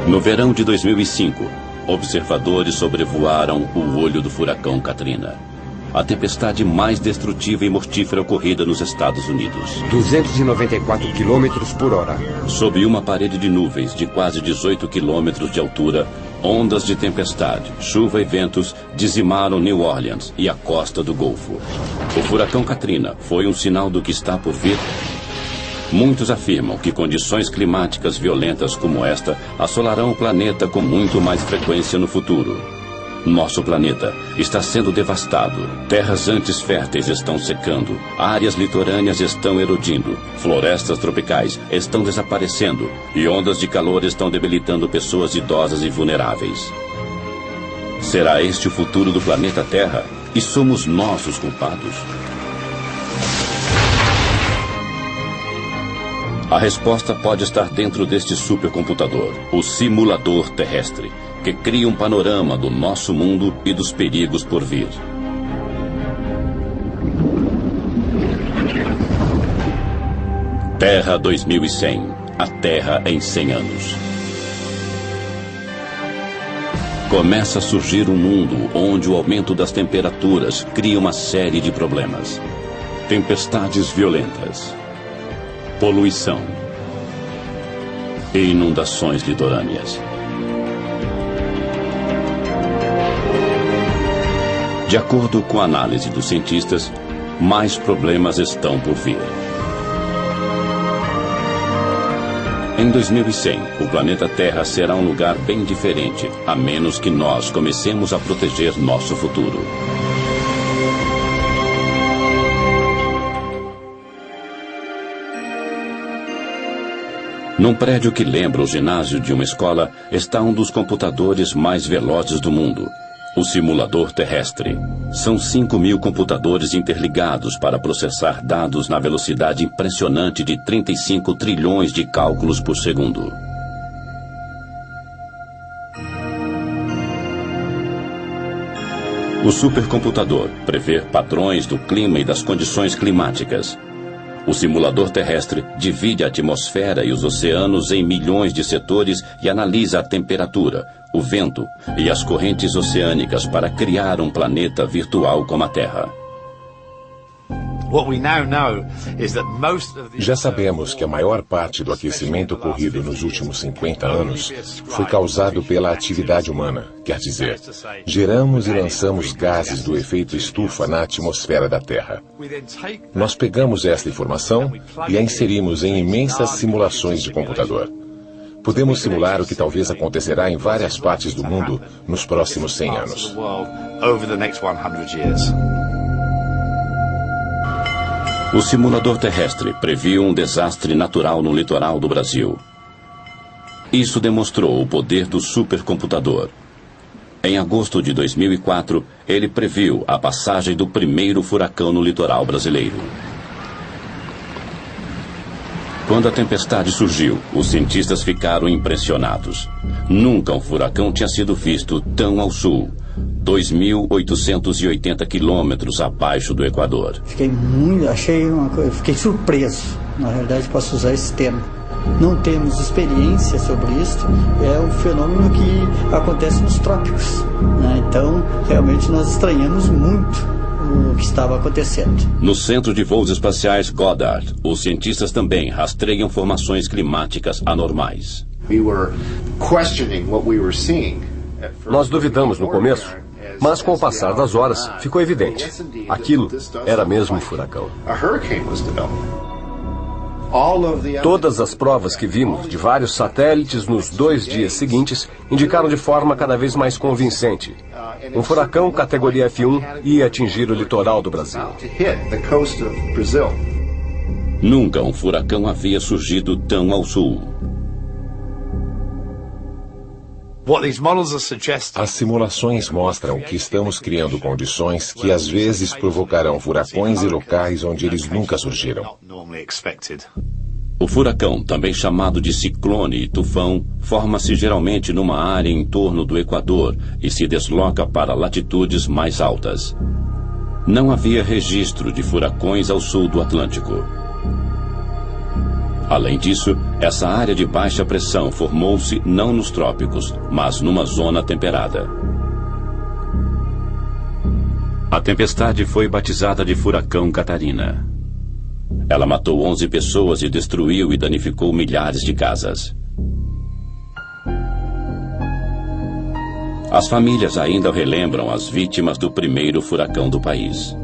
No verão de 2005, observadores sobrevoaram o olho do furacão Katrina, a tempestade mais destrutiva e mortífera ocorrida nos Estados Unidos. 294 quilômetros por hora. Sob uma parede de nuvens de quase 18 quilômetros de altura, ondas de tempestade, chuva e ventos dizimaram New Orleans e a costa do Golfo. O furacão Katrina foi um sinal do que está por vir? Muitos afirmam que condições climáticas violentas como esta assolarão o planeta com muito mais frequência no futuro. Nosso planeta está sendo devastado. Terras antes férteis estão secando. Áreas litorâneas estão erodindo. Florestas tropicais estão desaparecendo. E ondas de calor estão debilitando pessoas idosas e vulneráveis. Será este o futuro do planeta Terra? E somos nós os culpados? A resposta pode estar dentro deste supercomputador, o simulador terrestre, que cria um panorama do nosso mundo e dos perigos por vir. Terra 2100, a Terra em 100 anos. Começa a surgir um mundo onde o aumento das temperaturas cria uma série de problemas. Tempestades violentas, poluição e inundações litorâneas. De acordo com a análise dos cientistas, mais problemas estão por vir. Em 2100, o planeta Terra será um lugar bem diferente, a menos que nós comecemos a proteger nosso futuro. Num prédio que lembra o ginásio de uma escola, está um dos computadores mais velozes do mundo, o simulador terrestre. São 5.000 computadores interligados para processar dados na velocidade impressionante de 35 trilhões de cálculos por segundo. O supercomputador prevê padrões do clima e das condições climáticas. O simulador terrestre divide a atmosfera e os oceanos em milhões de setores e analisa a temperatura, o vento e as correntes oceânicas para criar um planeta virtual como a Terra. Já sabemos que a maior parte do aquecimento ocorrido nos últimos 50 anos foi causado pela atividade humana, quer dizer, geramos e lançamos gases do efeito estufa na atmosfera da Terra. Nós pegamos esta informação e a inserimos em imensas simulações de computador. Podemos simular o que talvez acontecerá em várias partes do mundo nos próximos 100 anos. O simulador terrestre previu um desastre natural no litoral do Brasil. Isso demonstrou o poder do supercomputador. Em agosto de 2004, ele previu a passagem do primeiro furacão no litoral brasileiro. Quando a tempestade surgiu, os cientistas ficaram impressionados. Nunca um furacão tinha sido visto tão ao sul, 2.880 quilômetros abaixo do Equador. Fiquei surpreso, na realidade posso usar esse termo. Não temos experiência sobre isso, é um fenômeno que acontece nos trópicos, né? Então, realmente nós estranhamos muito o que estava acontecendo. No Centro de Voos Espaciais Goddard, os cientistas também rastreiam formações climáticas anormais. Nós duvidamos no começo, mas com o passar das horas ficou evidente. Aquilo era mesmo um furacão. Todas as provas que vimos de vários satélites nos 2 dias seguintes indicaram de forma cada vez mais convincente. Um furacão categoria F1 ia atingir o litoral do Brasil. Nunca um furacão havia surgido tão ao sul. As simulações mostram que estamos criando condições que às vezes provocarão furacões em locais onde eles nunca surgiram. O furacão, também chamado de ciclone e tufão, forma-se geralmente numa área em torno do Equador e se desloca para latitudes mais altas. Não havia registro de furacões ao sul do Atlântico. Além disso, essa área de baixa pressão formou-se não nos trópicos, mas numa zona temperada. A tempestade foi batizada de Furacão Catarina. Ela matou 11 pessoas e destruiu e danificou milhares de casas. As famílias ainda relembram as vítimas do primeiro furacão do país.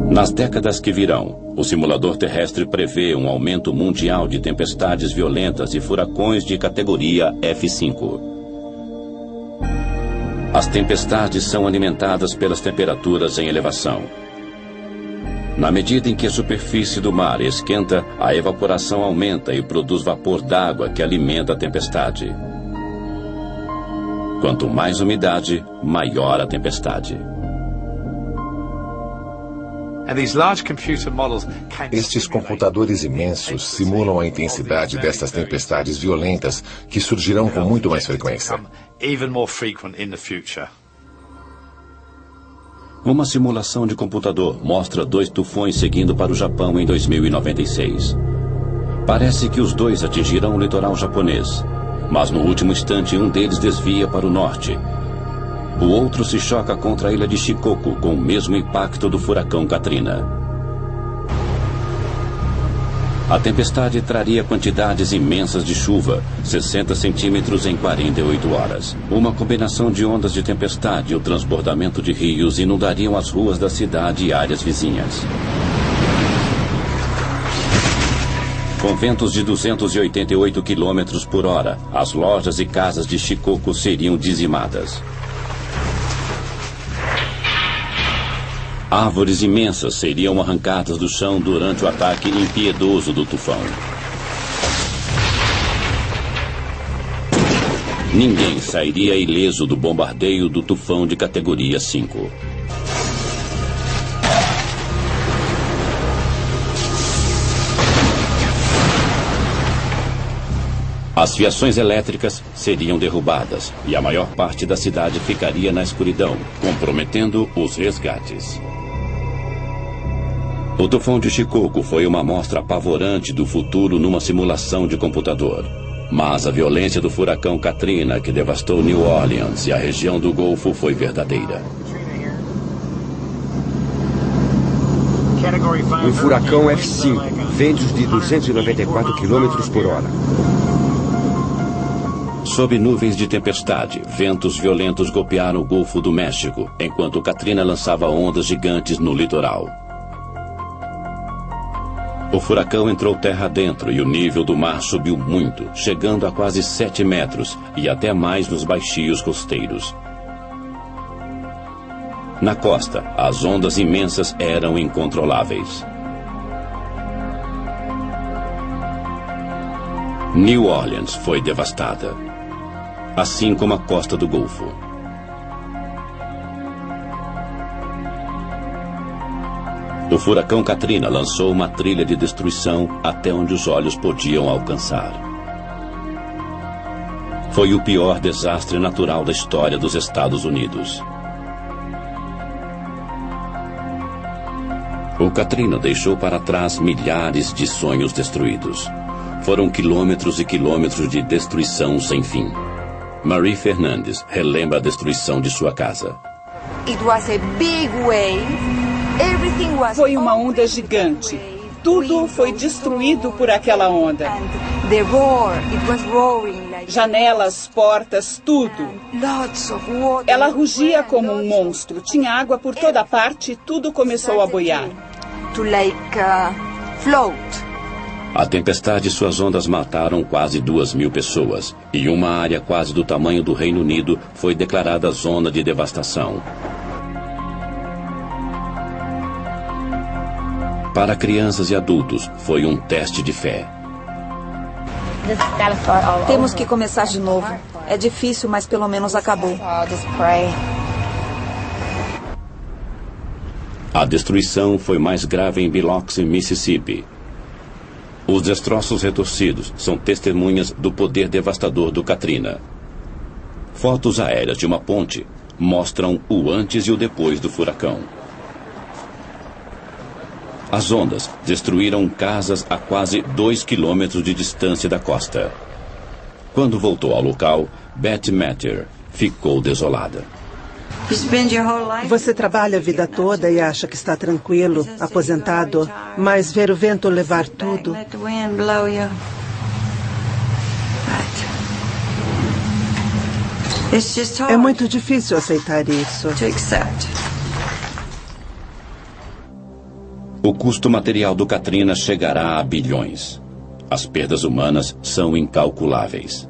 Nas décadas que virão, o simulador terrestre prevê um aumento mundial de tempestades violentas e furacões de categoria F5. As tempestades são alimentadas pelas temperaturas em elevação. Na medida em que a superfície do mar esquenta, a evaporação aumenta e produz vapor d'água que alimenta a tempestade. Quanto mais umidade, maior a tempestade. Estes computadores imensos simulam a intensidade destas tempestades violentas que surgirão com muito mais frequência. Uma simulação de computador mostra 2 tufões seguindo para o Japão em 2096. Parece que os 2 atingirão o litoral japonês, mas no último instante um deles desvia para o norte. O outro se choca contra a ilha de Shikoku com o mesmo impacto do furacão Katrina. A tempestade traria quantidades imensas de chuva, 60 centímetros em 48 horas. Uma combinação de ondas de tempestade e o transbordamento de rios inundariam as ruas da cidade e áreas vizinhas. Com ventos de 288 km por hora, as lojas e casas de Shikoku seriam dizimadas. Árvores imensas seriam arrancadas do chão durante o ataque impiedoso do tufão. Ninguém sairia ileso do bombardeio do tufão de categoria 5. As fiações elétricas seriam derrubadas e a maior parte da cidade ficaria na escuridão, comprometendo os resgates. O tufão de Shikoku foi uma amostra apavorante do futuro numa simulação de computador. Mas a violência do furacão Katrina, que devastou New Orleans e a região do Golfo, foi verdadeira. Um furacão F5, ventos de 294 km por hora. Sob nuvens de tempestade, ventos violentos golpearam o Golfo do México, enquanto Katrina lançava ondas gigantes no litoral. O furacão entrou terra adentro e o nível do mar subiu muito, chegando a quase 7 metros e até mais nos baixios costeiros. Na costa, as ondas imensas eram incontroláveis. New Orleans foi devastada, assim como a costa do Golfo. O furacão Katrina lançou uma trilha de destruição até onde os olhos podiam alcançar. Foi o pior desastre natural da história dos Estados Unidos. O Katrina deixou para trás milhares de sonhos destruídos. Foram quilômetros e quilômetros de destruição sem fim. Marie Fernandes relembra a destruição de sua casa. Foi uma onda gigante. Tudo foi destruído por aquela onda. Janelas, portas, tudo. Ela rugia como um monstro. Tinha água por toda parte e tudo começou a boiar. A tempestade e suas ondas mataram quase 2.000 pessoas. E uma área quase do tamanho do Reino Unido foi declarada zona de devastação. Para crianças e adultos, foi um teste de fé. Temos que começar de novo. É difícil, mas pelo menos acabou. A destruição foi mais grave em Biloxi, Mississippi. Os destroços retorcidos são testemunhas do poder devastador do Katrina. Fotos aéreas de uma ponte mostram o antes e o depois do furacão. As ondas destruíram casas a quase 2 quilômetros de distância da costa. Quando voltou ao local, Betty Matter ficou desolada. Você trabalha a vida toda e acha que está tranquilo, aposentado, mas ver o vento levar tudo... É muito difícil aceitar isso. O custo material do Katrina chegará a bilhões. As perdas humanas são incalculáveis.